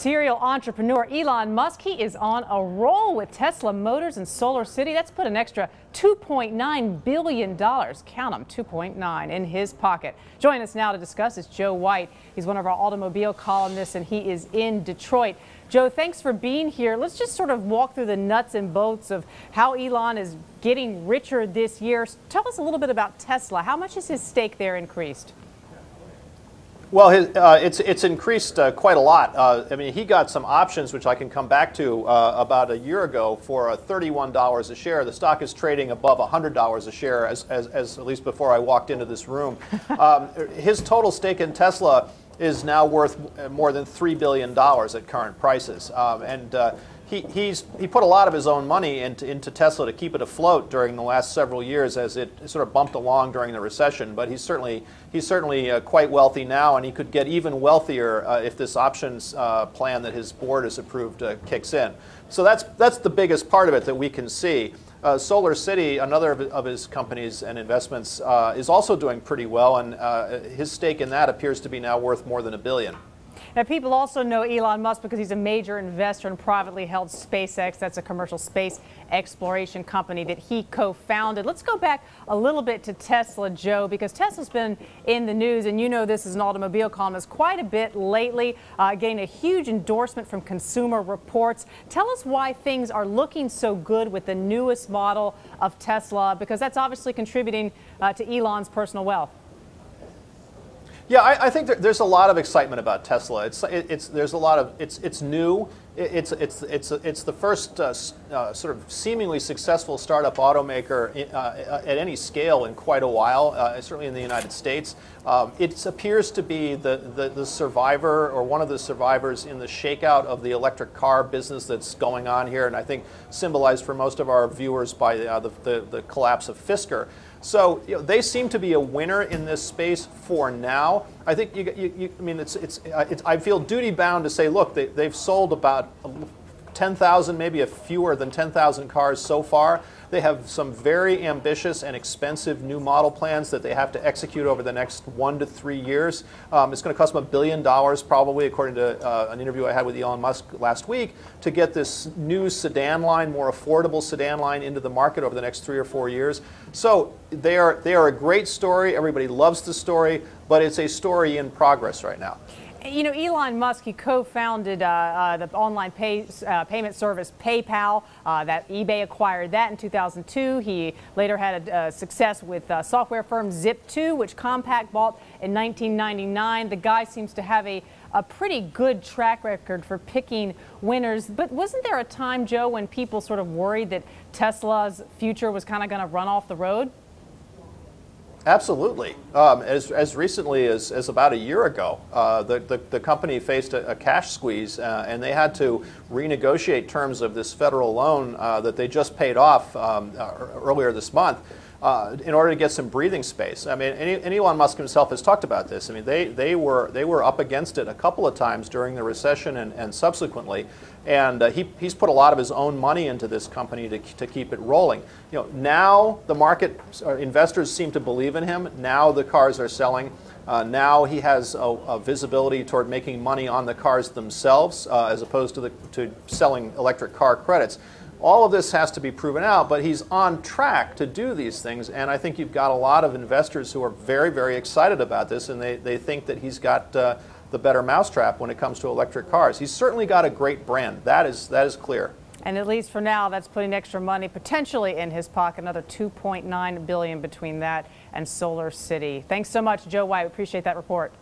Serial entrepreneur Elon Musk, he is on a roll with Tesla Motors and Solar City. That's put an extra $2.9 billion, count them, 2.9, in his pocket. Joining us now to discuss is Joe White. He's one of our automobile columnists, and he is in Detroit. Joe, thanks for being here. Let's just sort of walk through the nuts and bolts of how Elon is getting richer this year. Tell us a little bit about Tesla. How much is his stake there increased? Well, it's increased quite a lot. I mean, he got some options, which I can come back to, about a year ago for $31 a share. The stock is trading above $100 a share, as at least before I walked into this room. His total stake in Tesla is now worth more than $3 billion at current prices. He put a lot of his own money into Tesla to keep it afloat during the last several years as it sort of bumped along during the recession. But he's certainly quite wealthy now, and he could get even wealthier if this options plan that his board has approved kicks in. So that's the biggest part of it that we can see. Solar City, another of his companies and investments, is also doing pretty well, and his stake in that appears to be now worth more than $1 billion. Now, people also know Elon Musk because he's a major investor in privately held SpaceX. That's a commercial space exploration company that he co-founded. Let's go back a little bit to Tesla, Joe, because Tesla's been in the news, and you know this as an automobile columnist, quite a bit lately, getting a huge endorsement from Consumer Reports. Tell us why things are looking so good with the newest model of Tesla, because that's obviously contributing to Elon's personal wealth. Yeah, I think there's a lot of excitement about Tesla. It's new. It's the first sort of seemingly successful startup automaker at any scale in quite a while, certainly in the United States. It appears to be the survivor, or one of the survivors, in the shakeout of the electric car business that's going on here, and I think symbolized for most of our viewers by the collapse of Fisker. So they seem to be a winner in this space for now. I think I mean, I feel duty bound to say, look, they've sold about 10,000, maybe fewer than 10,000 cars so far. They have some very ambitious and expensive new model plans that they have to execute over the next 1 to 3 years. It's going to cost them $1 billion, probably, according to an interview I had with Elon Musk last week, to get this new sedan line, more affordable sedan line, into the market over the next 3 or 4 years. So they are a great story. Everybody loves the story, but it's a story in progress right now. You know, Elon Musk, he co-founded the online payment service PayPal. That eBay acquired that in 2002. He later had a success with software firm Zip2, which Compaq bought in 1999. The guy seems to have a pretty good track record for picking winners. But wasn't there a time, Joe, when people sort of worried that Tesla's future was kind of going to run off the road? Absolutely. As recently as about a year ago, the company faced a cash squeeze, and they had to renegotiate terms of this federal loan that they just paid off earlier this month in order to get some breathing space. I mean, and Elon Musk himself has talked about this. I mean, they were up against it a couple of times during the recession and subsequently, and he's put a lot of his own money into this company to keep it rolling. You know, now the market, investors seem to believe in him. Now the cars are selling. Now he has a visibility toward making money on the cars themselves, as opposed to selling electric car credits. All of this has to be proven out, but he's on track to do these things, and I think you've got a lot of investors who are very, very excited about this, and they think that he's got the better mousetrap when it comes to electric cars. He's certainly got a great brand. That is clear. And at least for now, that's putting extra money potentially in his pocket, another $2.9 billion between that and Solar City. Thanks so much, Joe White. We appreciate that report.